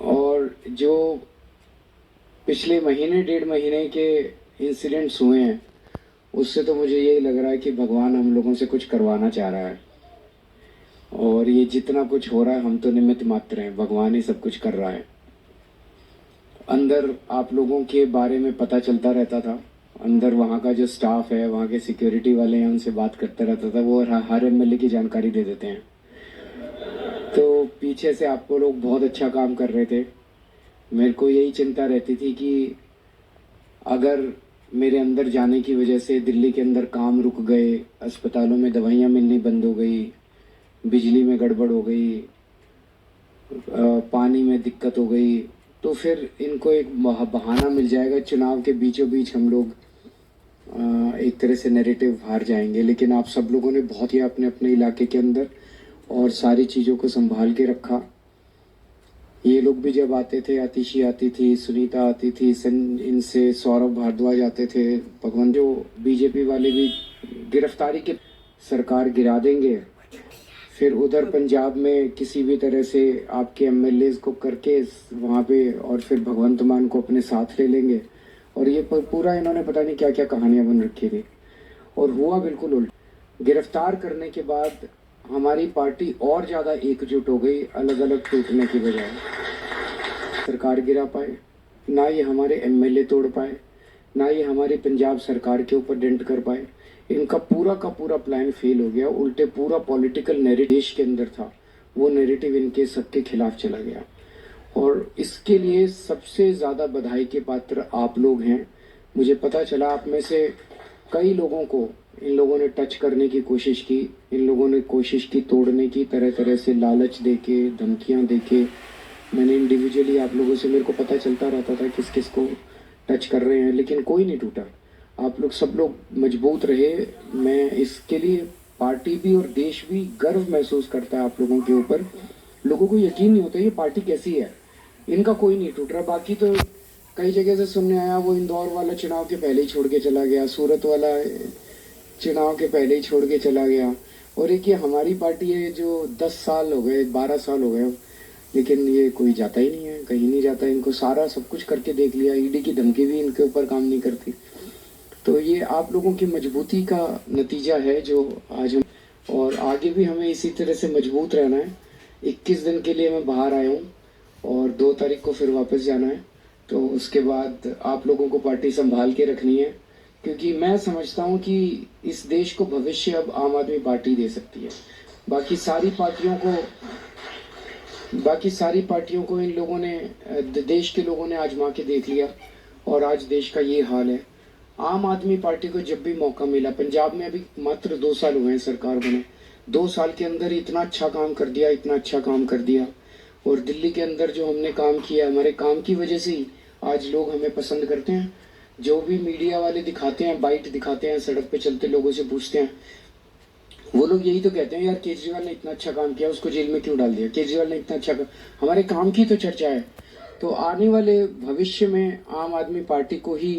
और जो पिछले महीने 1.5 महीने के इंसिडेंट्स हुए हैं, उससे तो मुझे यही लग रहा है कि भगवान हम लोगों से कुछ करवाना चाह रहा है। और ये जितना कुछ हो रहा है हम तो निमित्त मात्र हैं, भगवान ही सब कुछ कर रहा है। अंदर आप लोगों के बारे में पता चलता रहता था, अंदर वहाँ का जो स्टाफ है, वहाँ के सिक्योरिटी वाले हैं, उनसे बात करता रहता था, वो हर एमएलए की जानकारी दे देते हैं। तो पीछे से आपको लोग बहुत अच्छा काम कर रहे थे। मेरे को यही चिंता रहती थी कि अगर मेरे अंदर जाने की वजह से दिल्ली के अंदर काम रुक गए, अस्पतालों में दवाइयाँ मिलनी बंद हो गई, बिजली में गड़बड़ हो गई, पानी में दिक्कत हो गई, तो फिर इनको एक बहाना मिल जाएगा, चुनाव के बीचों बीच हम लोग एक तरह से नैरेटिव हार जाएंगे। लेकिन आप सब लोगों ने बहुत ही अपने अपने इलाके के अंदर और सारी चीज़ों को संभाल के रखा। ये लोग भी जब आते थे, आतिशी आती थी, सुनीता आती थी, इनसे सौरभ भारद्वाज आते थे, भगवान जो बीजेपी वाले भी गिरफ्तारी के सरकार गिरा देंगे, फिर उधर पंजाब में किसी भी तरह से आपके एमएलए को करके वहाँ पे, और फिर भगवंत मान को अपने साथ ले लेंगे। और ये पूरा इन्होंने पता नहीं क्या क्या कहानियां बन रखी थी, और हुआ बिल्कुल उल्टा। गिरफ्तार करने के बाद हमारी पार्टी और ज़्यादा एकजुट हो गई, अलग अलग टूटने की बजाय। सरकार गिरा पाए ना, ये हमारे एमएलए तोड़ पाए ना, ये हमारी पंजाब सरकार के ऊपर डेंट कर पाए। इनका पूरा का पूरा प्लान फेल हो गया। उल्टे पूरा पॉलिटिकल नैरेटिव देश के अंदर था, वो नैरेटिव इनके सबके खिलाफ चला गया। और इसके लिए सबसे ज़्यादा बधाई के पात्र आप लोग हैं। मुझे पता चला आप में से कई लोगों को इन लोगों ने टच करने की कोशिश की, इन लोगों ने कोशिश की तोड़ने की, तरह तरह से लालच देके, धमकियां देके। मैंने इंडिविजुअली आप लोगों से, मेरे को पता चलता रहता था किस किस को टच कर रहे हैं, लेकिन कोई नहीं टूटा। आप लोग सब लोग मजबूत रहे। मैं इसके लिए पार्टी भी और देश भी गर्व महसूस करता है आप लोगों के ऊपर। लोगों को यकीन नहीं होता ये पार्टी कैसी है, इनका कोई नहीं टूट रहा। बाकी तो कई जगह से सुनने आया वो इंदौर वाला चुनाव के पहले ही छोड़ के चला गया, सूरत वाला चुनाव के पहले ही छोड़ के चला गया, और एक ये हमारी पार्टी है जो 10 साल हो गए, 12 साल हो गए, लेकिन ये कोई जाता ही नहीं है, कहीं नहीं जाता। इनको सारा सब कुछ करके देख लिया, ईडी की धमकी भी इनके ऊपर काम नहीं करती। तो ये आप लोगों की मजबूती का नतीजा है जो आज हम, और आगे भी हमें इसी तरह से मजबूत रहना है। 21 दिन के लिए मैं बाहर आया हूँ और 2 तारीख को फिर वापस जाना है। तो उसके बाद आप लोगों को पार्टी संभाल के रखनी है, क्योंकि मैं समझता हूँ कि इस देश को भविष्य अब आम आदमी पार्टी दे सकती है। बाकी सारी पार्टियों को इन लोगों ने, देश के लोगों ने आजमा के देख लिया, और आज देश का ये हाल है। आम आदमी पार्टी को जब भी मौका मिला, पंजाब में अभी मात्र 2 साल हुए हैं सरकार बने, 2 साल के अंदर इतना अच्छा काम कर दिया, इतना अच्छा काम कर दिया। और दिल्ली के अंदर जो हमने काम किया, हमारे काम की वजह से ही आज लोग हमें पसंद करते हैं। जो भी मीडिया वाले दिखाते हैं, बाइट दिखाते हैं, सड़क पे चलते लोगों से पूछते हैं, वो लोग यही तो कहते हैं, यार केजरीवाल ने इतना अच्छा काम किया, उसको जेल में क्यों डाल दिया, केजरीवाल ने इतना अच्छा काम। हमारे काम की तो चर्चा है। तो आने वाले भविष्य में आम आदमी पार्टी को ही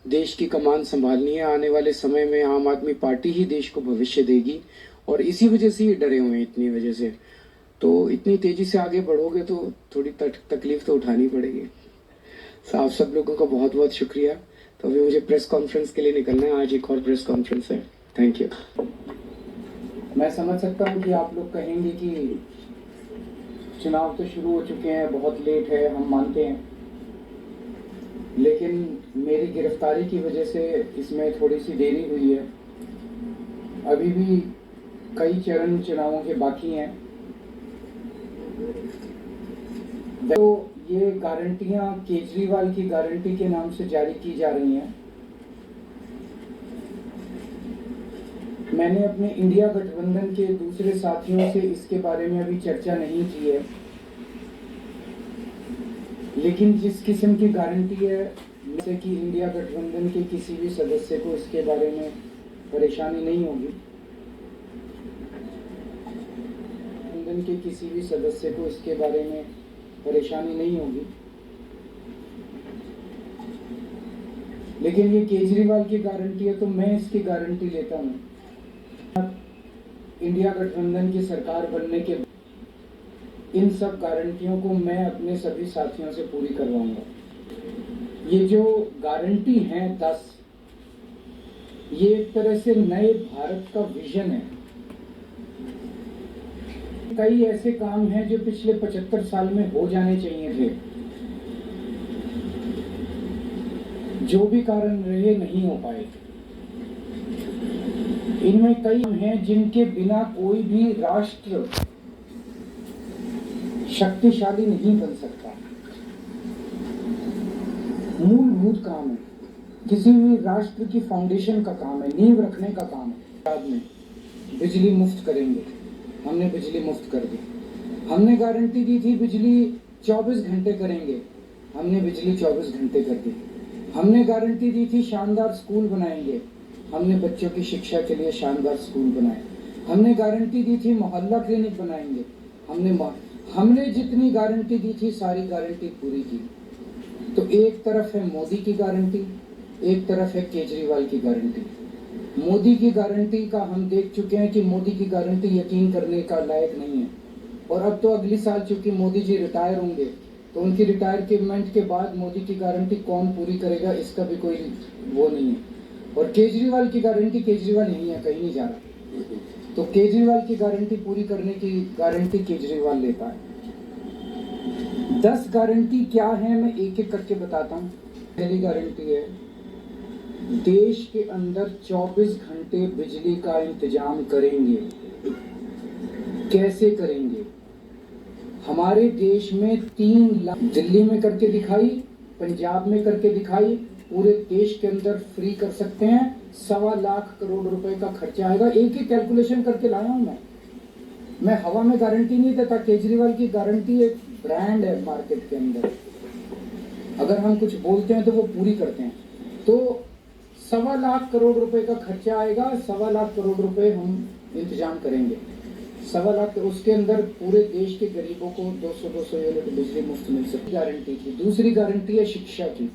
देश की कमान संभालनी है। आने वाले समय में आम आदमी पार्टी ही देश को भविष्य देगी, और इसी वजह से ही डरे हुए हैं, इतनी वजह से। तो इतनी तेजी से आगे बढ़ोगे तो थोड़ी तकलीफ तो उठानी पड़ेगी। आप सब लोगों का बहुत बहुत शुक्रिया। तो अभी मुझे प्रेस कॉन्फ्रेंस के लिए निकलना है, आज एक और प्रेस कॉन्फ्रेंस है। Thank you. मैं समझ सकता हूँ कि आप लोग कहेंगे कि चुनाव तो शुरू हो चुके हैं, बहुत लेट है, हम मानते हैं, लेकिन मेरी गिरफ्तारी की वजह से इसमें थोड़ी सी देरी हुई है। अभी भी कई चरण चुनावों के बाकी हैं। तो ये गारंटियां केजरीवाल की गारंटी के नाम से जारी की जा रही हैं। मैंने अपने इंडिया गठबंधन के दूसरे साथियों से इसके बारे में अभी चर्चा नहीं की है, लेकिन जिस किस्म की गारंटी है, जैसे कि इंडिया गठबंधन के किसी भी सदस्य को इसके बारे में परेशानी नहीं होगी, गठबंधन के किसी भी सदस्य को इसके बारे में परेशानी नहीं होगी। लेकिन ये केजरीवाल की गारंटी है, तो मैं इसकी गारंटी लेता हूँ। इंडिया गठबंधन की सरकार बनने के इन सब गारंटियों को मैं अपने सभी साथियों से पूरी करवाऊंगा। ये जो गारंटी है 10, ये एक तरह से नए भारत का विजन है। कई ऐसे काम हैं जो पिछले 75 साल में हो जाने चाहिए थे, जो भी कारण रहे नहीं हो पाए। इनमें कई हैं जिनके बिना कोई भी राष्ट्र शक्तिशाली नहीं बन सकता। मूलभूत काम है, किसी भी राष्ट्र की फाउंडेशन का काम है, नींव रखने का काम है। बाद में बिजली मुफ्त करेंगे, हमने बिजली मुफ्त कर दी। हमने गारंटी दी थी बिजली 24 घंटे करेंगे, हमने बिजली 24 घंटे कर दी। हमने गारंटी दी थी शानदार स्कूल बनाएंगे, हमने बच्चों की शिक्षा के लिए शानदार स्कूल बनाए। हमने गारंटी दी थी मोहल्ला क्लिनिक बनाएंगे, हमने जितनी गारंटी दी थी सारी गारंटी पूरी की। तो एक तरफ है मोदी की गारंटी, एक तरफ है केजरीवाल की गारंटी। मोदी की गारंटी का हम देख चुके हैं कि मोदी की गारंटी यकीन करने का लायक नहीं है। और अब तो अगली साल चूंकि मोदी जी रिटायर होंगे, तो उनकी रिटायरमेंट के बाद मोदी की गारंटी कौन पूरी करेगा, इसका भी कोई वो नहीं है। और केजरीवाल की गारंटी, केजरीवाल नहीं है, कहीं नहीं जा रहा, तो केजरीवाल की गारंटी पूरी करने की गारंटी केजरीवाल लेता है। 10 गारंटी क्या है मैं एक एक करके बताता हूँ। पहली गारंटी है देश के अंदर 24 घंटे बिजली का इंतजाम करेंगे। कैसे करेंगे? हमारे देश में 3 लाख, दिल्ली में करके दिखाई, पंजाब में करके दिखाई, पूरे देश के अंदर फ्री कर सकते हैं। 1.25 लाख करोड़ रुपए का खर्चा आएगा। एक ही कैलकुलेशन करके लाया हूं मैं हवा में गारंटी नहीं देता। केजरीवाल की गारंटी एक ब्रांड है मार्केट के अंदर, अगर हम कुछ बोलते हैं तो वो पूरी करते हैं। तो 1.25 लाख करोड़ रुपए का खर्चा आएगा, 1.25 लाख करोड़ रुपए हम इंतजाम करेंगे। 1.25 लाख, उसके अंदर पूरे देश के गरीबों को 200 यूनिट बिजली मुफ्त मिल सकती। गारंटी थी। दूसरी गारंटी है शिक्षा की।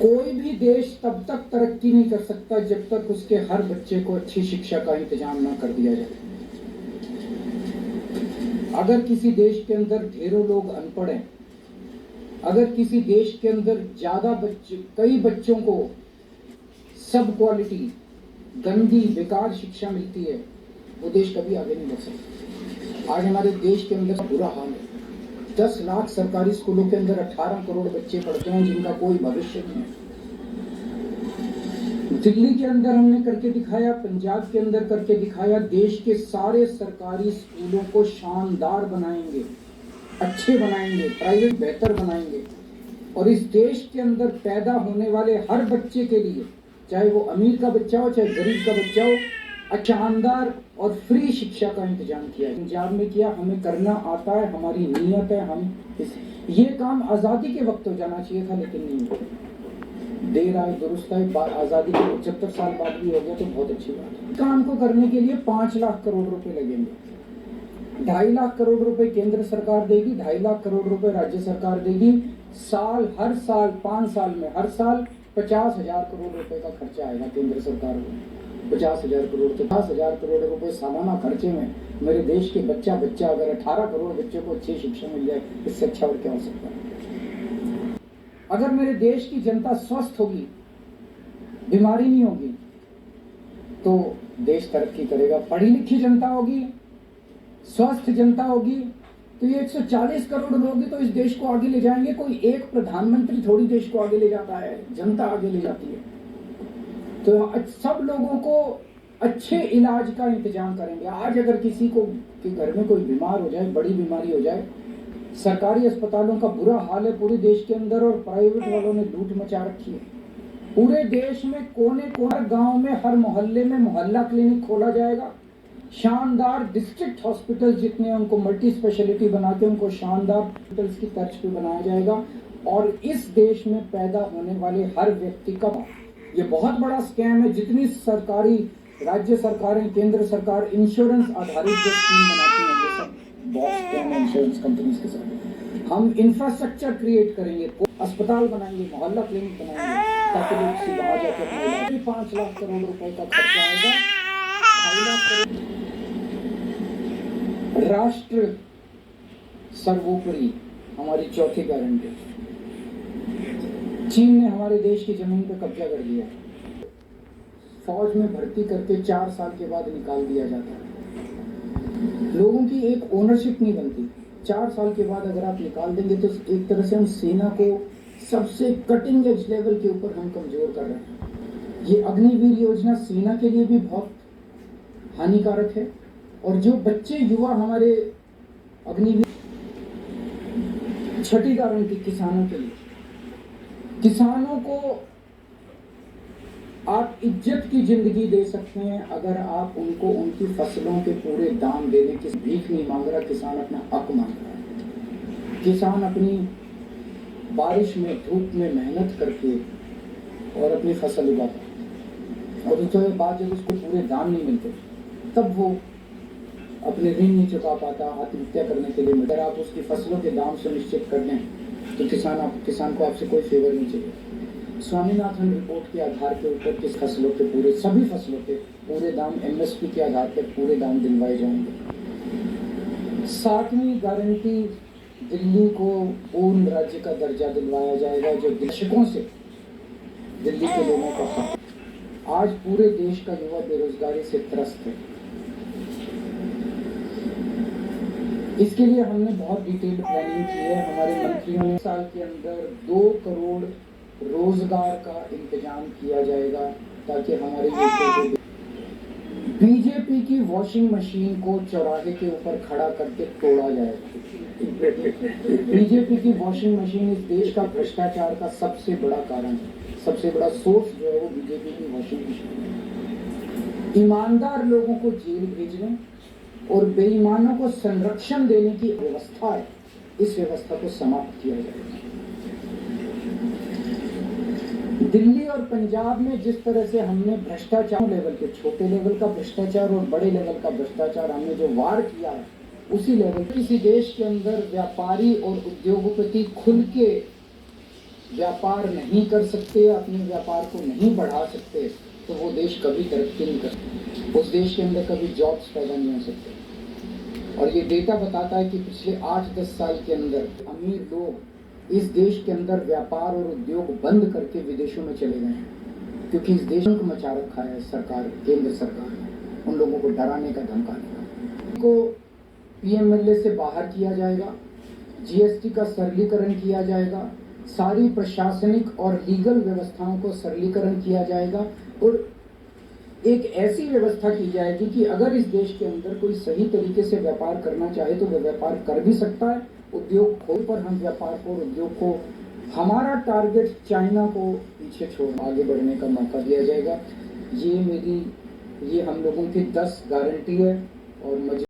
कोई भी देश तब तक तरक्की नहीं कर सकता जब तक उसके हर बच्चे को अच्छी शिक्षा का इंतजाम ना कर दिया जाए। अगर किसी देश के अंदर ढेरों लोग अनपढ़ हैं, अगर किसी देश के अंदर ज्यादा बच्चे, कई बच्चों को सब क्वालिटी गंदी बेकार शिक्षा मिलती है, वो देश कभी आगे नहीं बढ़ सकता। आज हमारे देश के अंदर बुरा हाल है। 10 लाख सरकारी स्कूलों के अंदर 18 करोड़ बच्चे पढ़ते हैं जिनका कोई भविष्य नहीं है। दिल्ली के अंदर हमने करके दिखाया, पंजाब के अंदर करके दिखाया। देश के सारे सरकारी स्कूलों को शानदार बनाएंगे, अच्छे बनाएंगे, प्राइवेट बेहतर बनाएंगे। और इस देश के अंदर पैदा होने वाले हर बच्चे के लिए, चाहे वो अमीर का बच्चा हो चाहे गरीब का बच्चा हो, शानदार और फ्री शिक्षा का इंतजाम किया है। पंजाब में किया, हमें करना आता है, हमारी नीयत है। हम ये काम आज़ादी के वक्त हो जाना चाहिए था, लेकिन नहीं हुआ। देर आए दुरुस्त आए, आज़ादी के 75 साल बाद भी हो गया तो बहुत अच्छी बात है। काम को करने के लिए 5 लाख करोड़ रुपए लगेंगे। 2.5 लाख करोड़ रुपए केंद्र सरकार देगी, 2.5 लाख करोड़ रुपए राज्य सरकार देगी। हर साल 5 साल में हर साल 50,000 करोड़ रुपए का खर्चा आएगा केंद्र सरकार को। 50,000 करोड़, 50,000 करोड़ रुपए सालाना खर्चे में मेरे देश के बच्चा अगर 18 करोड़ बच्चों को अच्छी शिक्षा मिल जाए, इससे अच्छा और क्या हो सकता है। अगर मेरे देश की जनता स्वस्थ होगी, बीमारी नहीं होगी, तो देश तरक्की करेगा। पढ़ी लिखी जनता होगी, स्वस्थ जनता होगी, तो ये 140 करोड़ लोग तो इस देश को आगे ले जाएंगे। कोई एक प्रधानमंत्री थोड़ी देश को आगे ले जाता है, जनता आगे ले जाती है। तो सब लोगों को अच्छे इलाज का इंतजाम करेंगे। आज अगर किसी को के घर में कोई बीमार हो जाए, बड़ी बीमारी हो जाए, सरकारी अस्पतालों का बुरा हाल है पूरे देश के अंदर, और प्राइवेट वालों ने लूट मचा रखी है। पूरे देश में कोने कोने, गांव में, हर मोहल्ले में मोहल्ला क्लिनिक खोला जाएगा। शानदार डिस्ट्रिक्ट हॉस्पिटल जितने, उनको मल्टी स्पेशलिटी बना के उनको शानदार हॉस्पिटल्स की तर्ज पे बनाया जाएगा। और इस देश में पैदा होने वाले हर व्यक्ति का, ये बहुत बड़ा स्कैम है। जितनी सरकारी, राज्य सरकारें, केंद्र सरकार इंश्योरेंस आधारित जो स्कीम बनाती है, ये सब बहुत स्कैम है इंश्योरेंस कंपनीज के साथ। हम इंफ्रास्ट्रक्चर क्रिएट करेंगे, अस्पताल बनाएंगे, मोहल्ला क्लिनिक बनाएंगे, ताकि लोग सीधा आ जाकर 5 लाख करोड़ रुपए का खर्चा आएगा। 2.5 लाख करोड़ राष्ट्र सर्वोपरि हमारी चौथी गारंटी। चीन ने हमारे देश की जमीन पर कब्जा कर दिया। फौज में भर्ती करके 4 साल के बाद निकाल दिया जाता है। लोगों की एक ओनरशिप नहीं बनती। 4 साल के बाद अगर आप निकाल देंगे तो एक तरह से हम सेना को सबसे कटिंग एज लेवल के ऊपर हम कमजोर कर रहे हैं। ये अग्निवीर योजना सेना के लिए भी बहुत हानिकारक है। और जो बच्चे युवा हमारे अग्निवीर, छठी गारंटी किसानों के लिए। किसानों को आप इज्जत की जिंदगी दे सकते हैं अगर आप उनको उनकी फसलों के पूरे दाम देने की भीख नहीं मांग रहा, किसान अपना हक मांग रहा है। किसान अपनी बारिश में धूप में मेहनत करके और अपनी फसल उगाता है और उसके बाद जब उसको पूरे दाम नहीं मिलते तब वो अपने ऋण नहीं चुका पाता, आत्महत्या करने के लिए। अगर आप उसकी फसलों के दाम सुनिश्चित कर दें तो किसान को आपसे कोई फेवर नहीं चाहिए। स्वामीनाथन रिपोर्ट के आधार के ऊपर किस फसलों के पूरे सभी फसलों के पूरे दाम एमएसपी के आधार पर पूरे दाम दिलवाए जाएंगे। 7वीं गारंटी, दिल्ली को पूर्ण राज्य का दर्जा दिलवाया जाएगा जो दशकों से दिल्ली के लोगों का हक। आज पूरे देश का युवा बेरोजगारी से त्रस्त है। इसके लिए हमने बहुत डिटेल्ड प्लानिंग की है। हमारे मंत्रियों ने साल के अंदर 2 करोड़ रोजगार का इंतजाम किया जाएगा ताकि हमारे युवकों को। बीजेपी की वॉशिंग मशीन को चौराहे के ऊपर खड़ा करके तोड़ा जाएगा। बीजेपी की वॉशिंग मशीन इस देश का भ्रष्टाचार का सबसे बड़ा कारण है। सबसे बड़ा सोर्स जो है वो बीजेपी की वॉशिंग मशीन है। ईमानदार लोगों को जेल भेजने और बेईमानों को संरक्षण देने की व्यवस्था है, इस व्यवस्था को समाप्त किया जाएगा। दिल्ली और पंजाब में जिस तरह से हमने भ्रष्टाचार लेवल के, छोटे लेवल का भ्रष्टाचार और बड़े लेवल का भ्रष्टाचार हमने जो वार किया है, उसी लेवल किसी देश के अंदर व्यापारी और उद्योगपति खुल के व्यापार नहीं कर सकते, अपने व्यापार को नहीं बढ़ा सकते तो वो देश कभी तरक्की नहीं कर सकते। उस देश के अंदर कभी जॉब्स पैदा नहीं हो सकते। और ये डेटा बताता है कि पिछले 8-10 साल के अंदर अमीर लोग इस देश के अंदर व्यापार और उद्योग बंद करके विदेशों में चले गए हैं, क्योंकि इस देश को मचा रखा है सरकार, केंद्र सरकार ने, उन लोगों को डराने का, धमकाने का। को पीएमएलए से बाहर किया जाएगा, जीएसटी का सरलीकरण किया जाएगा, सारी प्रशासनिक और लीगल व्यवस्थाओं को सरलीकरण किया जाएगा और एक ऐसी व्यवस्था की जाएगी कि अगर इस देश के अंदर कोई सही तरीके से व्यापार करना चाहे तो वह व्यापार कर भी सकता है। उद्योग खोल पर हम व्यापार को, उद्योग को, हमारा टारगेट चाइना को पीछे छोड़ आगे बढ़ने का मौका दिया जाएगा। ये हम लोगों की 10 गारंटी है और